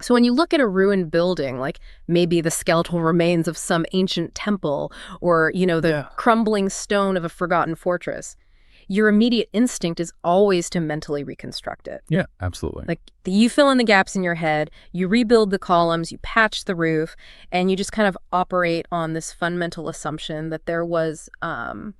So when you look at a ruined building, like maybe the skeletal remains of some ancient temple or, the crumbling stone of a forgotten fortress, your immediate instinct is always to mentally reconstruct it. Yeah, absolutely. Like you fill in the gaps in your head, you rebuild the columns, you patch the roof, and you just kind of operate on this fundamental assumption that there was an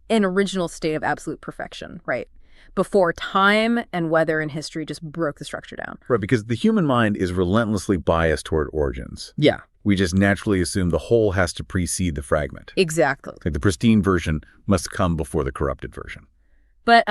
original state of absolute perfection, right? Before time and weather and history just broke the structure down. Right, because the human mind is relentlessly biased toward origins. Yeah. We just naturally assume the whole has to precede the fragment. Exactly. Like the pristine version must come before the corrupted version. But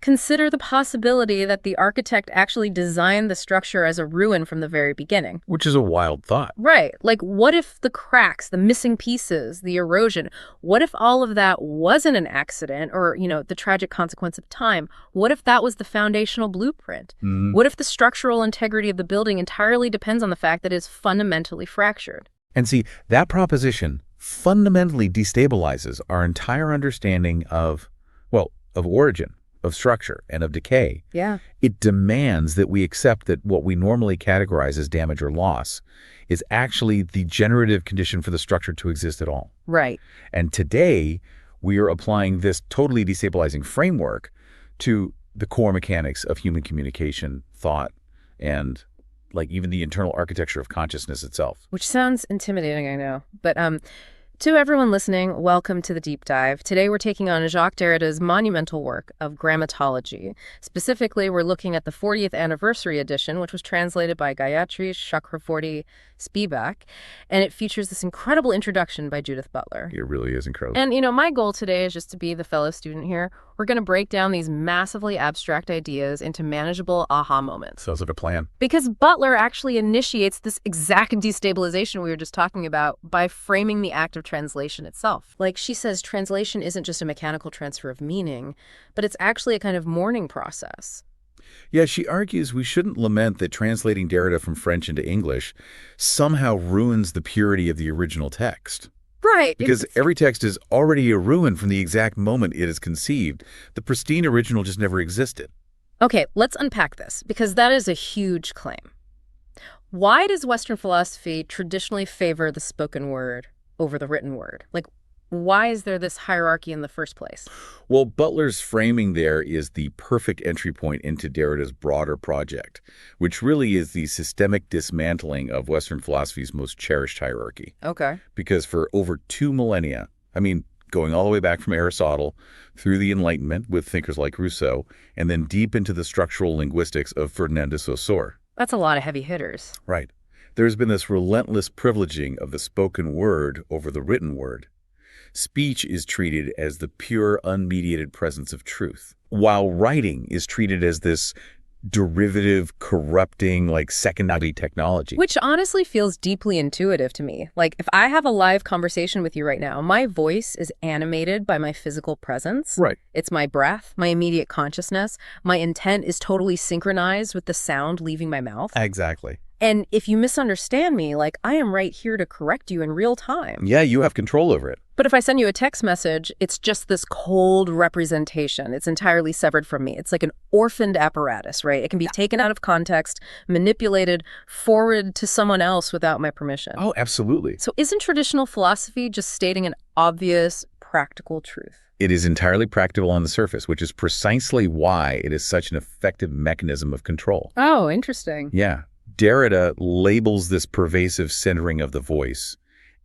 consider the possibility that the architect actually designed the structure as a ruin from the very beginning. Which is a wild thought. Right. Like, what if the cracks, the missing pieces, the erosion, what if all of that wasn't an accident or, the tragic consequence of time? What if that was the foundational blueprint? Mm-hmm. What if the structural integrity of the building entirely depends on the fact that it is fundamentally fractured? And see, that proposition fundamentally destabilizes our entire understanding of origin, of structure, and of decay. Yeah. It demands that we accept that what we normally categorize as damage or loss is actually the generative condition for the structure to exist at all. Right. And today, we are applying this totally destabilizing framework to the core mechanics of human communication, thought, and even the internal architecture of consciousness itself. Which sounds intimidating, I know. But to everyone listening, welcome to the Deep Dive. Today we're taking on Jacques Derrida's monumental work of Grammatology. Specifically, we're looking at the 40th anniversary edition, which was translated by Gayatri Chakravorty Spivak, and it features this incredible introduction by Judith Butler. It really is incredible. And, my goal today is just to be the fellow student here. We're going to break down these massively abstract ideas into manageable aha moments. Sounds like a plan. Because Butler actually initiates this exact destabilization we were just talking about by framing the act of translation itself. Like she says, translation isn't just a mechanical transfer of meaning, but it's actually a kind of mourning process. Yeah, she argues we shouldn't lament that translating Derrida from French into English somehow ruins the purity of the original text. Right. Because every text is already a ruin from the exact moment it is conceived. The pristine original just never existed. Okay, let's unpack this, because that is a huge claim. Why does Western philosophy traditionally favor the spoken word over the written word? Why is there this hierarchy in the first place? Well, Butler's framing there is the perfect entry point into Derrida's broader project, which really is the systemic dismantling of Western philosophy's most cherished hierarchy. Okay. Because for over 2 millennia, going all the way back from Aristotle through the Enlightenment with thinkers like Rousseau, and then deep into the structural linguistics of Ferdinand de Saussure. That's a lot of heavy hitters. Right. There's been this relentless privileging of the spoken word over the written word. Speech is treated as the pure, unmediated presence of truth, while writing is treated as this derivative, corrupting, secondary technology. Which honestly feels deeply intuitive to me. If I have a live conversation with you right now, my voice is animated by my physical presence. Right. It's my breath, my immediate consciousness. My intent is totally synchronized with the sound leaving my mouth. Exactly. And if you misunderstand me, I am right here to correct you in real time. Yeah, you have control over it. But if I send you a text message, it's just this cold representation. It's entirely severed from me. It's like an orphaned apparatus, right? It can be taken out of context, manipulated, forwarded to someone else without my permission. Oh, absolutely. So isn't traditional philosophy just stating an obvious, practical truth? It is entirely practical on the surface, which is precisely why it is such an effective mechanism of control. Oh, interesting. Yeah. Derrida labels this pervasive centering of the voice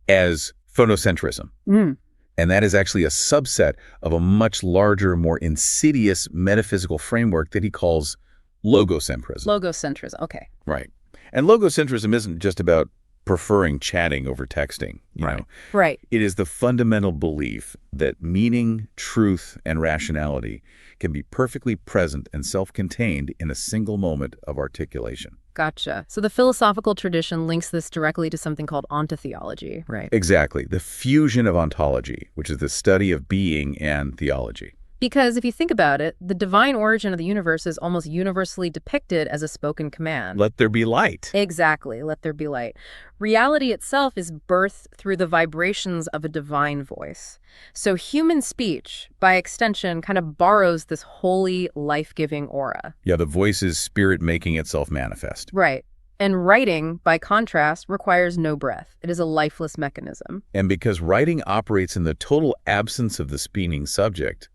as Phonocentrism. And that is actually a subset of a much larger, more insidious metaphysical framework that he calls Logocentrism. Logocentrism, okay. Right. And Logocentrism isn't just about preferring chatting over texting. You know? Right. It is the fundamental belief that meaning, truth, and rationality can be perfectly present and self-contained in a single moment of articulation. Gotcha. So the philosophical tradition links this directly to something called ontotheology, right? Exactly. The fusion of ontology, which is the study of being and theology. Because if you think about it, the divine origin of the universe is almost universally depicted as a spoken command. Let there be light. Exactly, let there be light. Reality itself is birthed through the vibrations of a divine voice. So human speech, by extension, kind of borrows this holy, life-giving aura. Yeah, the voice is spirit making itself manifest. Right. And writing, by contrast, requires no breath. It is a lifeless mechanism. And because writing operates in the total absence of the speaking subject,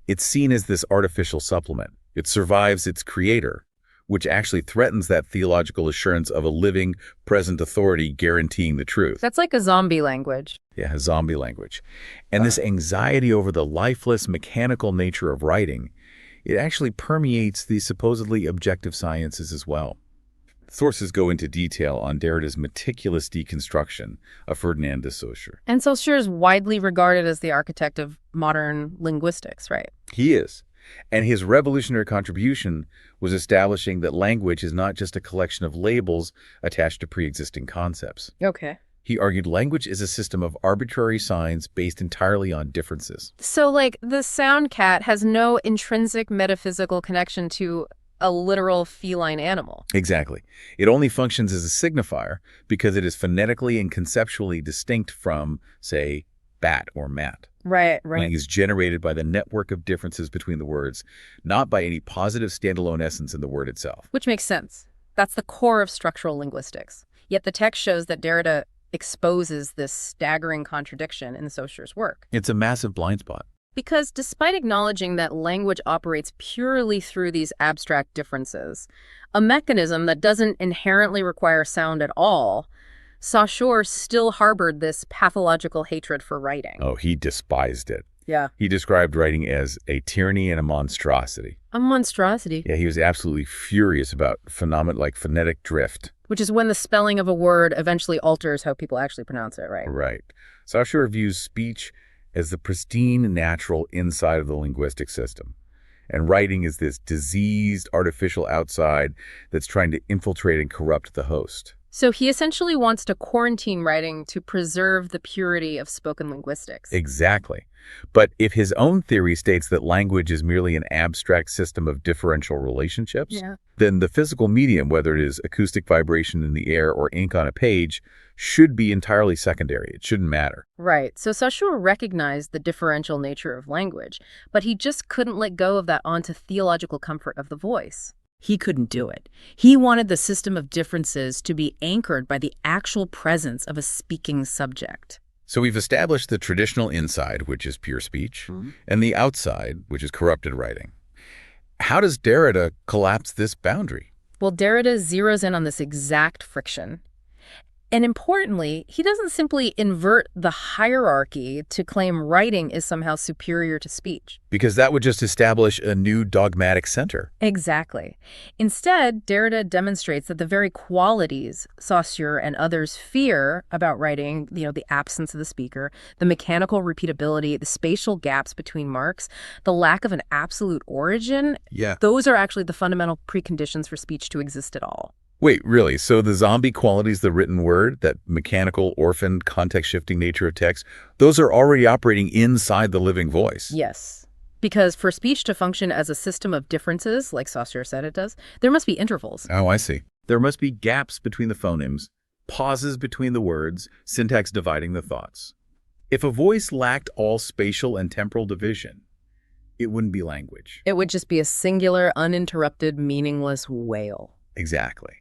it's seen as this artificial supplement. It survives its creator, which actually threatens that theological assurance of a living, present authority guaranteeing the truth. That's like a zombie language. Yeah, a zombie language. And this anxiety over the lifeless, mechanical nature of writing, it actually permeates the supposedly objective sciences as well. Sources go into detail on Derrida's meticulous deconstruction of Ferdinand de Saussure. And Saussure is widely regarded as the architect of modern linguistics, right? He is. And his revolutionary contribution was establishing that language is not just a collection of labels attached to pre-existing concepts. Okay. He argued language is a system of arbitrary signs based entirely on differences. So, like, the sound cat has no intrinsic metaphysical connection to a literal feline animal. Exactly. It only functions as a signifier because it is phonetically and conceptually distinct from, say, bat or mat. Right. Meaning is generated by the network of differences between the words, not by any positive standalone essence in the word itself. Which makes sense. That's the core of structural linguistics. Yet the text shows that Derrida exposes this staggering contradiction in Saussure's work. It's a massive blind spot. Because despite acknowledging that language operates purely through these abstract differences, a mechanism that doesn't inherently require sound at all, Saussure still harbored this pathological hatred for writing. Oh, he despised it. Yeah. He described writing as a tyranny and a monstrosity. A monstrosity. Yeah, he was absolutely furious about phenomena like phonetic drift. Which is when the spelling of a word eventually alters how people actually pronounce it, right? Right. Saussure views speech as the pristine natural inside of the linguistic system. And writing is this diseased artificial outside that's trying to infiltrate and corrupt the host. So he essentially wants to quarantine writing to preserve the purity of spoken linguistics. Exactly. But if his own theory states that language is merely an abstract system of differential relationships, then the physical medium, whether it is acoustic vibration in the air or ink on a page, should be entirely secondary. It shouldn't matter. Right. So Saussure recognized the differential nature of language, but he just couldn't let go of that onto theological comfort of the voice. He couldn't do it. He wanted the system of differences to be anchored by the actual presence of a speaking subject. So we've established the traditional inside, which is pure speech, and the outside, which is corrupted writing. How does Derrida collapse this boundary? Well, Derrida zeroes in on this exact friction. And importantly, he doesn't simply invert the hierarchy to claim writing is somehow superior to speech. Because that would just establish a new dogmatic center. Exactly. Instead, Derrida demonstrates that the very qualities Saussure and others fear about writing, the absence of the speaker, the mechanical repeatability, the spatial gaps between marks, the lack of an absolute origin, those are actually the fundamental preconditions for speech to exist at all. Wait, really? So the zombie qualities, the written word, that mechanical, orphaned, context-shifting nature of text, those are already operating inside the living voice? Yes. Because for speech to function as a system of differences, like Saussure said it does, there must be intervals. Oh, I see. There must be gaps between the phonemes, pauses between the words, syntax dividing the thoughts. If a voice lacked all spatial and temporal division, it wouldn't be language. It would just be a singular, uninterrupted, meaningless wail. Exactly.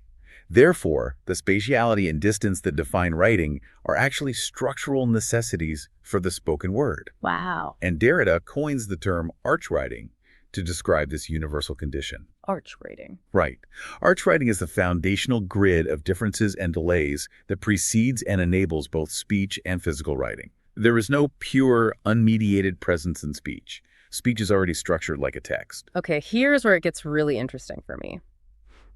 Therefore, the spatiality and distance that define writing are actually structural necessities for the spoken word. Wow. And Derrida coins the term arche-writing to describe this universal condition. Arche-writing. Right. Arche-writing is the foundational grid of differences and delays that precedes and enables both speech and physical writing. There is no pure, unmediated presence in speech. Speech is already structured like a text. Okay, here's where it gets really interesting for me.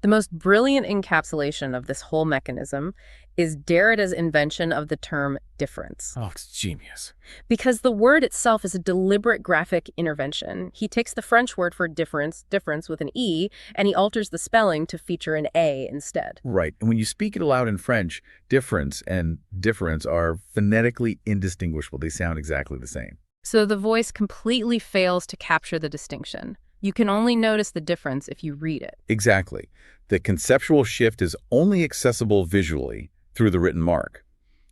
The most brilliant encapsulation of this whole mechanism is Derrida's invention of the term difference. Oh, it's genius. Because the word itself is a deliberate graphic intervention. He takes the French word for difference with an E, and he alters the spelling to feature an A instead. Right. And when you speak it aloud in French, difference and difference are phonetically indistinguishable. They sound exactly the same. So the voice completely fails to capture the distinction. You can only notice the difference if you read it. Exactly. The conceptual shift is only accessible visually through the written mark.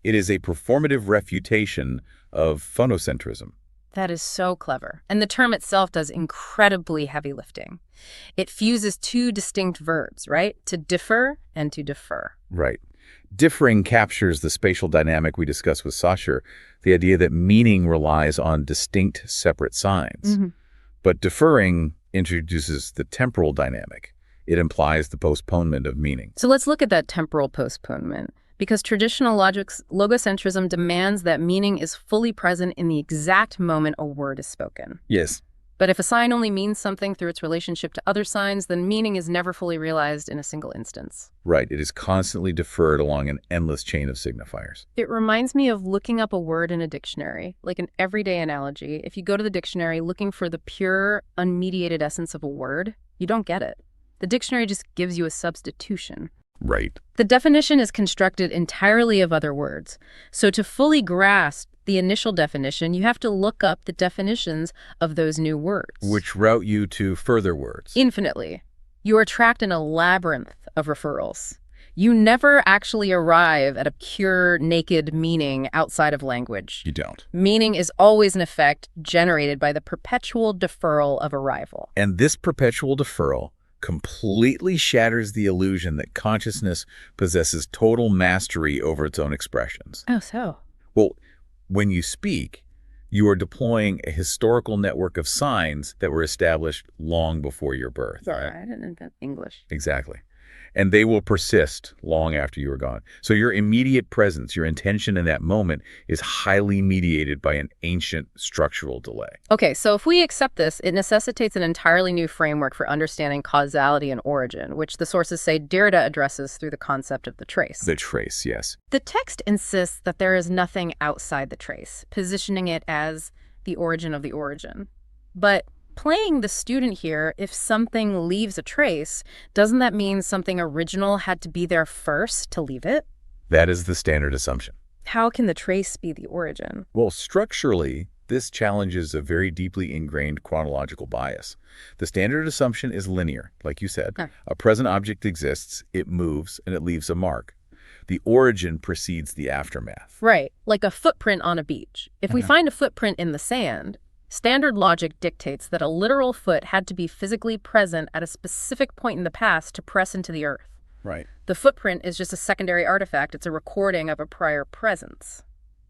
It is a performative refutation of phonocentrism. That is so clever. And the term itself does incredibly heavy lifting. It fuses two distinct verbs, right? To differ and to defer. Right. Differing captures the spatial dynamic we discussed with Saussure, the idea that meaning relies on distinct, separate signs. But deferring introduces the temporal dynamic. It implies the postponement of meaning. So let's look at that temporal postponement. Because traditional logocentrism demands that meaning is fully present in the exact moment a word is spoken. Yes. But if a sign only means something through its relationship to other signs, then meaning is never fully realized in a single instance. Right. It is constantly deferred along an endless chain of signifiers. It reminds me of looking up a word in a dictionary, like an everyday analogy. If you go to the dictionary looking for the pure, unmediated essence of a word, you don't get it. The dictionary just gives you a substitution. Right. The definition is constructed entirely of other words. So to fully grasp the initial definition, you have to look up the definitions of those new words. Which route you to further words. Infinitely. You are trapped in a labyrinth of referrals. You never actually arrive at a pure, naked meaning outside of language. You don't. Meaning is always an effect generated by the perpetual deferral of arrival. And this perpetual deferral completely shatters the illusion that consciousness possesses total mastery over its own expressions. Oh, so? Well, when you speak, you are deploying a historical network of signs that were established long before your birth. Sorry, I didn't invent English. Exactly. And they will persist long after you are gone. So your immediate presence, your intention in that moment, is highly mediated by an ancient structural delay. Okay, so if we accept this, it necessitates an entirely new framework for understanding causality and origin, which the sources say Derrida addresses through the concept of the trace. The trace, yes. The text insists that there is nothing outside the trace, positioning it as the origin of the origin. But playing the student here, if something leaves a trace, doesn't that mean something original had to be there first to leave it? That is the standard assumption. How can the trace be the origin? Well, structurally, this challenges a very deeply ingrained chronological bias. The standard assumption is linear, like you said. A present object exists, it moves, and it leaves a mark. The origin precedes the aftermath. Right, like a footprint on a beach. If we find a footprint in the sand, standard logic dictates that a literal foot had to be physically present at a specific point in the past to press into the earth. Right. The footprint is just a secondary artifact. It's a recording of a prior presence.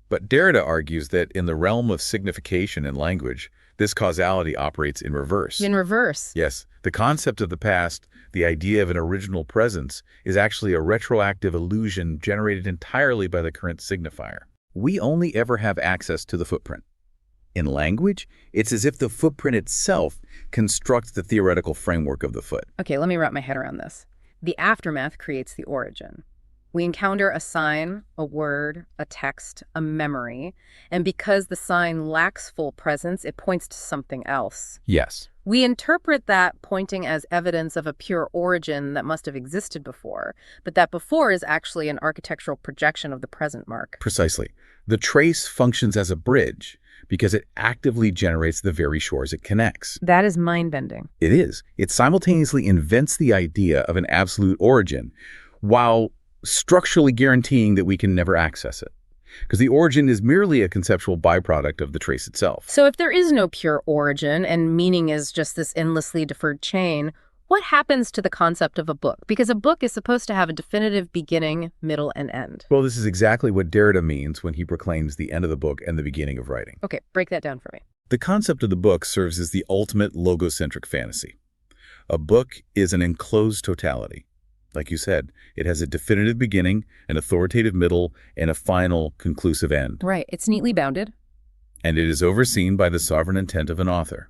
But Derrida argues that in the realm of signification in language, this causality operates in reverse. In reverse? Yes. The concept of the past, the idea of an original presence, is actually a retroactive illusion generated entirely by the current signifier. We only ever have access to the footprint. In language, it's as if the footprint itself constructs the theoretical framework of the foot. Okay, let me wrap my head around this. The aftermath creates the origin. We encounter a sign, a word, a text, a memory, and because the sign lacks full presence, it points to something else. Yes. We interpret that pointing as evidence of a pure origin that must have existed before, but that before is actually an architectural projection of the present mark. Precisely. The trace functions as a bridge because it actively generates the very shores it connects. That is mind-bending. It is. It simultaneously invents the idea of an absolute origin while structurally guaranteeing that we can never access it. Because the origin is merely a conceptual byproduct of the trace itself. So if there is no pure origin and meaning is just this endlessly deferred chain, what happens to the concept of a book? Because a book is supposed to have a definitive beginning, middle, and end. Well, this is exactly what Derrida means when he proclaims the end of the book and the beginning of writing. Okay, break that down for me. The concept of the book serves as the ultimate logocentric fantasy. A book is an enclosed totality. Like you said, it has a definitive beginning, an authoritative middle, and a final, conclusive end. Right, it's neatly bounded. And it is overseen by the sovereign intent of an author.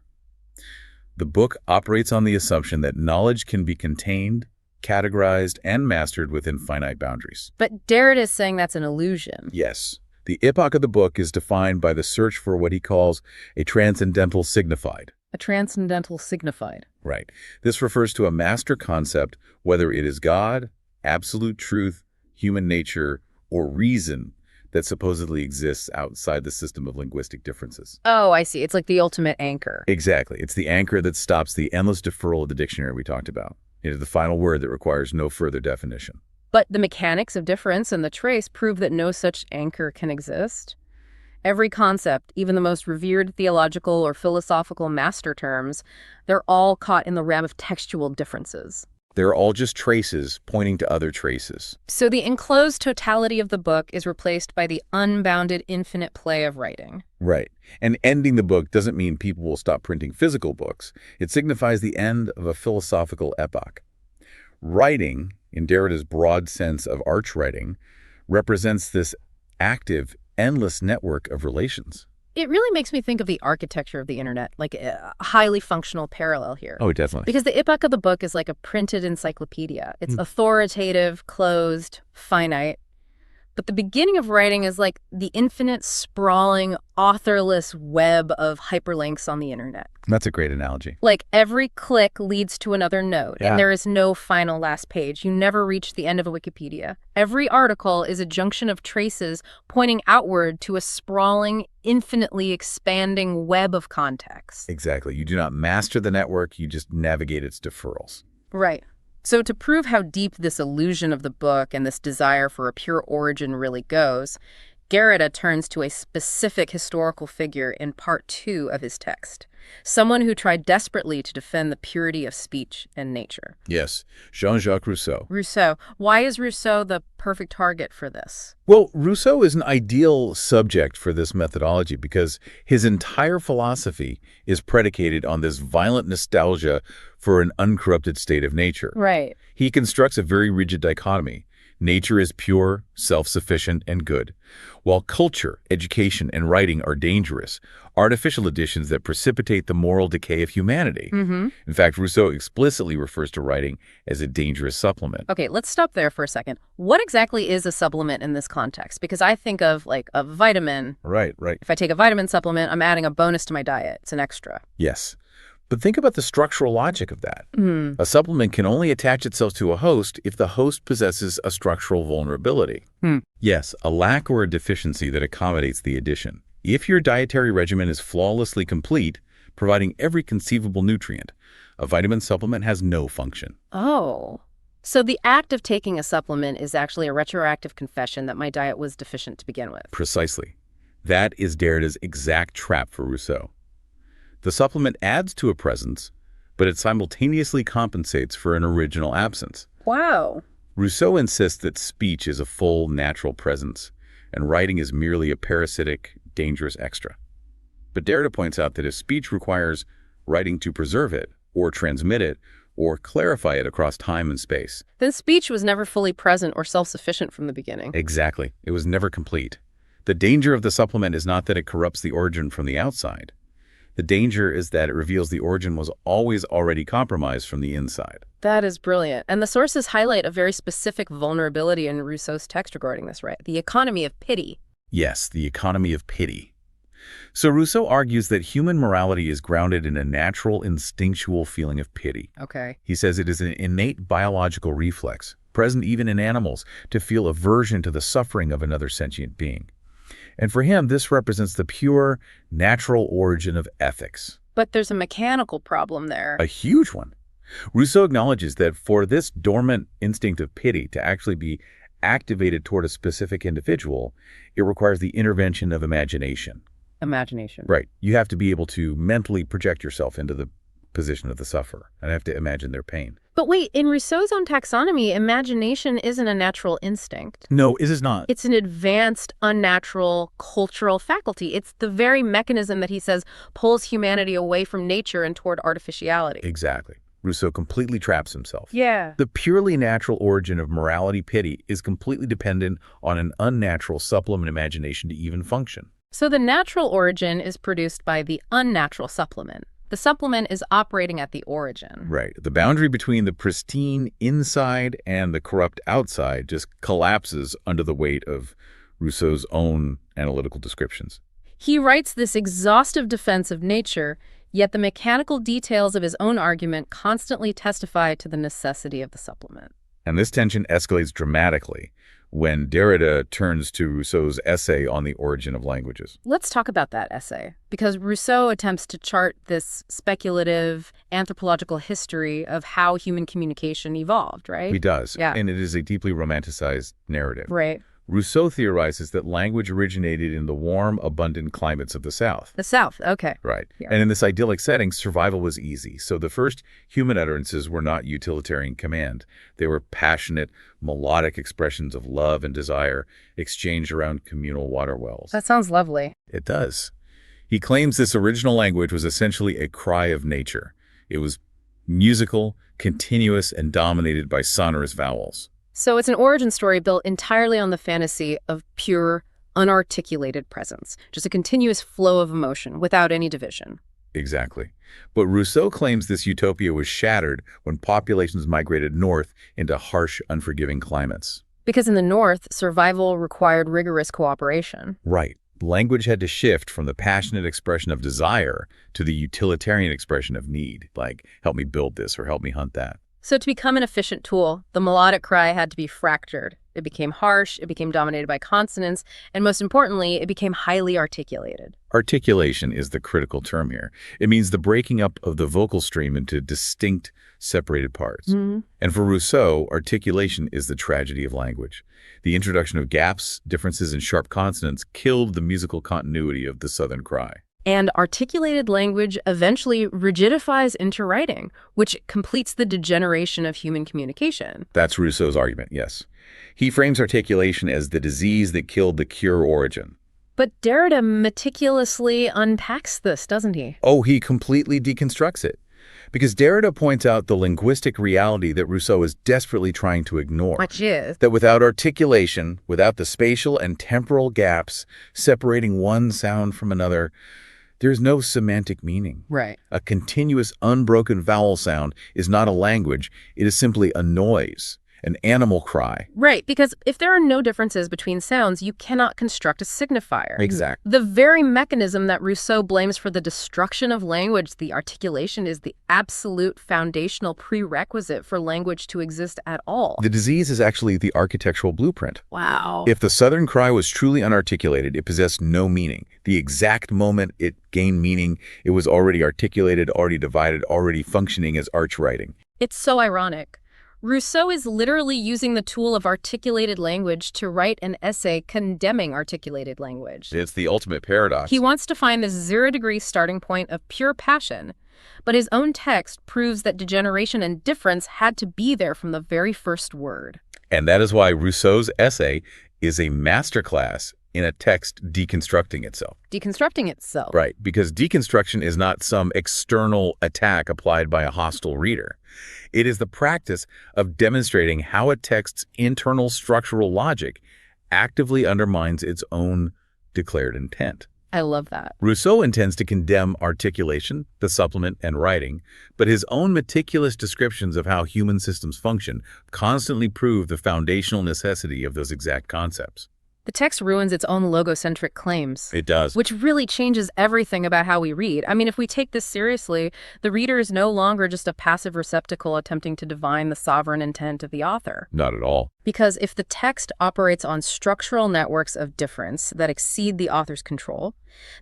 The book operates on the assumption that knowledge can be contained, categorized, and mastered within finite boundaries. But Derrida is saying that's an illusion. Yes. The epoch of the book is defined by the search for what he calls a transcendental signified. A transcendental signified. Right. This refers to a master concept, whether it is God, absolute truth, human nature, or reason, that supposedly exists outside the system of linguistic differences. Oh, I see. It's like the ultimate anchor. Exactly. It's the anchor that stops the endless deferral of the dictionary we talked about. It is the final word that requires no further definition. But the mechanics of difference and the trace prove that no such anchor can exist. Every concept, even the most revered theological or philosophical master terms, they're all caught in the web of textual differences. They're all just traces pointing to other traces. So the enclosed totality of the book is replaced by the unbounded infinite play of writing. Right. And ending the book doesn't mean people will stop printing physical books. It signifies the end of a philosophical epoch. Writing, in Derrida's broad sense of arche-writing, represents this active, endless network of relations. It really makes me think of the architecture of the internet, like a highly functional parallel here. Oh, definitely. Because the epoch of the book is like a printed encyclopedia. It's authoritative, closed, finite. But the beginning of writing is like the infinite, sprawling, authorless web of hyperlinks on the internet. That's a great analogy. Like every click leads to another node, Yeah. and there is no final last page. You never reach the end of a Wikipedia. Every article is a junction of traces pointing outward to a sprawling, infinitely expanding web of context. Exactly. You do not master the network, you just navigate its deferrals. Right. So to prove how deep this illusion of the book and this desire for a pure origin really goes, Derrida turns to a specific historical figure in part 2 of his text, someone who tried desperately to defend the purity of speech and nature. Yes, Jean-Jacques Rousseau. Rousseau. Why is Rousseau the perfect target for this? Well, Rousseau is an ideal subject for this methodology because his entire philosophy is predicated on this violent nostalgia for an uncorrupted state of nature. Right. He constructs a very rigid dichotomy. Nature is pure, self-sufficient, and good, while culture, education, and writing are dangerous, artificial additions that precipitate the moral decay of humanity. In fact, Rousseau explicitly refers to writing as a dangerous supplement. Okay, let's stop there for a second. What exactly is a supplement in this context? Because I think of like a vitamin. Right. If I take a vitamin supplement, I'm adding a bonus to my diet. It's an extra. Yes. But think about the structural logic of that. A supplement can only attach itself to a host if the host possesses a structural vulnerability. Yes, a lack or a deficiency that accommodates the addition. If your dietary regimen is flawlessly complete, providing every conceivable nutrient, a vitamin supplement has no function. Oh. So the act of taking a supplement is actually a retroactive confession that my diet was deficient to begin with. Precisely. That is Derrida's exact trap for Rousseau. The supplement adds to a presence, but it simultaneously compensates for an original absence. Wow. Rousseau insists that speech is a full, natural presence, and writing is merely a parasitic, dangerous extra. But Derrida points out that if speech requires writing to preserve it, or transmit it, or clarify it across time and space. Then speech was never fully present or self-sufficient from the beginning. Exactly. It was never complete. The danger of the supplement is not that it corrupts the origin from the outside. The danger is that it reveals the origin was always already compromised from the inside. That is brilliant. And the sources highlight a very specific vulnerability in Rousseau's text regarding this, right? The economy of pity. Yes, the economy of pity. So Rousseau argues that human morality is grounded in a natural, instinctual feeling of pity. Okay. He says it is an innate biological reflex, present even in animals, to feel aversion to the suffering of another sentient being. And for him, this represents the pure, natural origin of ethics. But there's a mechanical problem there. A huge one. Rousseau acknowledges that for this dormant instinct of pity to actually be activated toward a specific individual, it requires the intervention of imagination. Imagination. Right. You have to be able to mentally project yourself into the position of the sufferer and have to imagine their pain. But wait, in Rousseau's own taxonomy, imagination isn't a natural instinct. No, it is not. It's an advanced, unnatural, cultural faculty. It's the very mechanism that he says pulls humanity away from nature and toward artificiality. Exactly. Rousseau completely traps himself. Yeah. The purely natural origin of morality pity is completely dependent on an unnatural supplement imagination to even function. So the natural origin is produced by the unnatural supplement. The supplement is operating at the origin. Right. The boundary between the pristine inside and the corrupt outside just collapses under the weight of Rousseau's own analytical descriptions. He writes this exhaustive defense of nature, yet the mechanical details of his own argument constantly testify to the necessity of the supplement. And this tension escalates dramatically when Derrida turns to Rousseau's essay on the origin of languages. Let's talk about that essay, because Rousseau attempts to chart this speculative anthropological history of how human communication evolved, right? He does, Yeah. and it is a deeply romanticized narrative. Right. Rousseau theorizes that language originated in the warm, abundant climates of the South. The South, okay. Right. Yeah. And in this idyllic setting, survival was easy. So the first human utterances were not utilitarian command. They were passionate, melodic expressions of love and desire exchanged around communal water wells. That sounds lovely. It does. He claims this original language was essentially a cry of nature. It was musical, continuous, and dominated by sonorous vowels. So it's an origin story built entirely on the fantasy of pure, unarticulated presence, just a continuous flow of emotion without any division. Exactly. But Rousseau claims this utopia was shattered when populations migrated north into harsh, unforgiving climates. Because in the North, survival required rigorous cooperation. Right. Language had to shift from the passionate expression of desire to the utilitarian expression of need, like, help me build this or help me hunt that. So to become an efficient tool, the melodic cry had to be fractured. It became harsh, it became dominated by consonants, and most importantly, it became highly articulated. Articulation is the critical term here. It means the breaking up of the vocal stream into distinct, separated parts. Mm-hmm. And for Rousseau, articulation is the tragedy of language. The introduction of gaps, differences, and sharp consonants killed the musical continuity of the Southern cry. And articulated language eventually rigidifies into writing, which completes the degeneration of human communication. That's Rousseau's argument, yes. He frames articulation as the disease that killed the cure origin. But Derrida meticulously unpacks this, doesn't he? Oh, he completely deconstructs it. Because Derrida points out the linguistic reality that Rousseau is desperately trying to ignore. Which is? That without articulation, without the spatial and temporal gaps separating one sound from another, there's no semantic meaning. Right. A continuous, unbroken vowel sound is not a language. It is simply a noise, an animal cry. Right, because if there are no differences between sounds, you cannot construct a signifier. Exactly. The very mechanism that Rousseau blames for the destruction of language, the articulation, is the absolute foundational prerequisite for language to exist at all. The disease is actually the architectural blueprint. Wow. If the Southern cry was truly unarticulated, it possessed no meaning. The exact moment it gained meaning, it was already articulated, already divided, already functioning as arche-writing. It's so ironic. Rousseau is literally using the tool of articulated language to write an essay condemning articulated language. It's the ultimate paradox. He wants to find this zero-degree starting point of pure passion, but his own text proves that degeneration and difference had to be there from the very first word. And that is why Rousseau's essay is a masterclass in a text deconstructing itself. Deconstructing itself. Right, because deconstruction is not some external attack applied by a hostile reader. It is the practice of demonstrating how a text's internal structural logic actively undermines its own declared intent. I love that. Rousseau intends to condemn articulation, the supplement, and writing, but his own meticulous descriptions of how human systems function constantly prove the foundational necessity of those exact concepts. The text ruins its own logocentric claims. It does. Which really changes everything about how we read. I mean, if we take this seriously, the reader is no longer just a passive receptacle attempting to divine the sovereign intent of the author. Not at all. Because if the text operates on structural networks of difference that exceed the author's control,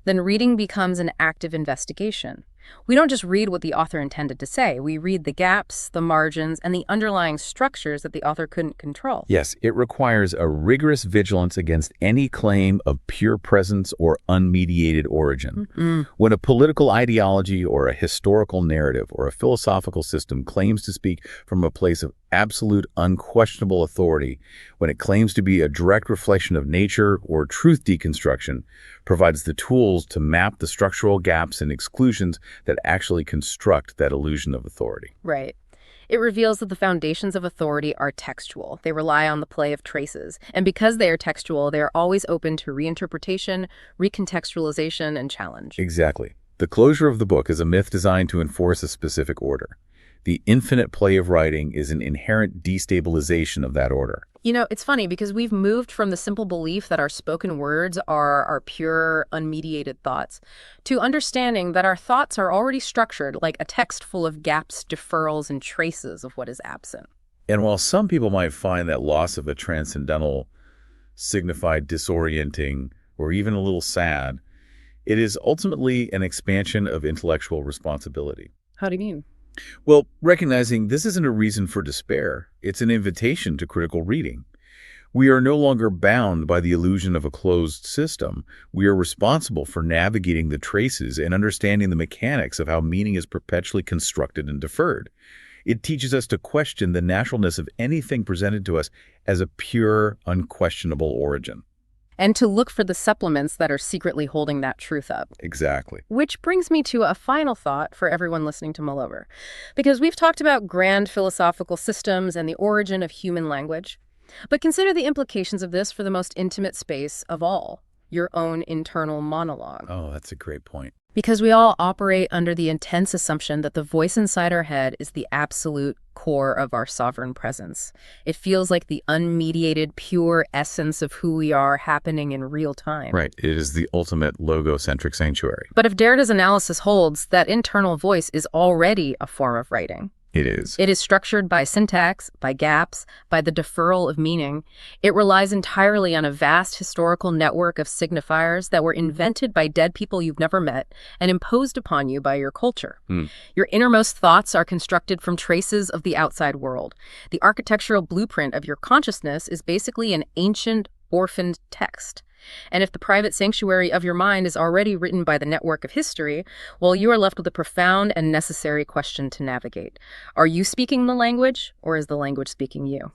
then reading becomes an active investigation. We don't just read what the author intended to say. We read the gaps, the margins, and the underlying structures that the author couldn't control. Yes, it requires a rigorous vigilance against any claim of pure presence or unmediated origin. Mm-hmm. When a political ideology or a historical narrative or a philosophical system claims to speak from a place of absolute unquestionable authority, when it claims to be a direct reflection of nature or truth deconstruction, provides the tools to map the structural gaps and exclusions that actually construct that illusion of authority. Right. It reveals that the foundations of authority are textual. They rely on the play of traces. And because they are textual, they are always open to reinterpretation, recontextualization, and challenge. Exactly. The closure of the book is a myth designed to enforce a specific order. The infinite play of writing is an inherent destabilization of that order. You know, it's funny because we've moved from the simple belief that our spoken words are our pure, unmediated thoughts to understanding that our thoughts are already structured like a text full of gaps, deferrals, and traces of what is absent. And while some people might find that loss of a transcendental signified disorienting or even a little sad, it is ultimately an expansion of intellectual responsibility. How do you mean? Well, recognizing this isn't a reason for despair, it's an invitation to critical reading. We are no longer bound by the illusion of a closed system. We are responsible for navigating the traces and understanding the mechanics of how meaning is perpetually constructed and deferred. It teaches us to question the naturalness of anything presented to us as a pure, unquestionable origin. And to look for the supplements that are secretly holding that truth up. Exactly. Which brings me to a final thought for everyone listening to mull over. Because we've talked about grand philosophical systems and the origin of human language. But consider the implications of this for the most intimate space of all, your own internal monologue. Oh, that's a great point. Because we all operate under the intense assumption that the voice inside our head is the absolute core of our sovereign presence. It feels like the unmediated, pure essence of who we are happening in real time. Right. It is the ultimate logocentric sanctuary. But if Derrida's analysis holds, that internal voice is already a form of writing. It is. It is structured by syntax, by gaps, by the deferral of meaning. It relies entirely on a vast historical network of signifiers that were invented by dead people you've never met and imposed upon you by your culture. Your innermost thoughts are constructed from traces of the outside world. The architectural blueprint of your consciousness is basically an ancient, orphaned text. And if the private sanctuary of your mind is already written by the network of history, well, you are left with a profound and necessary question to navigate. Are you speaking the language, or is the language speaking you?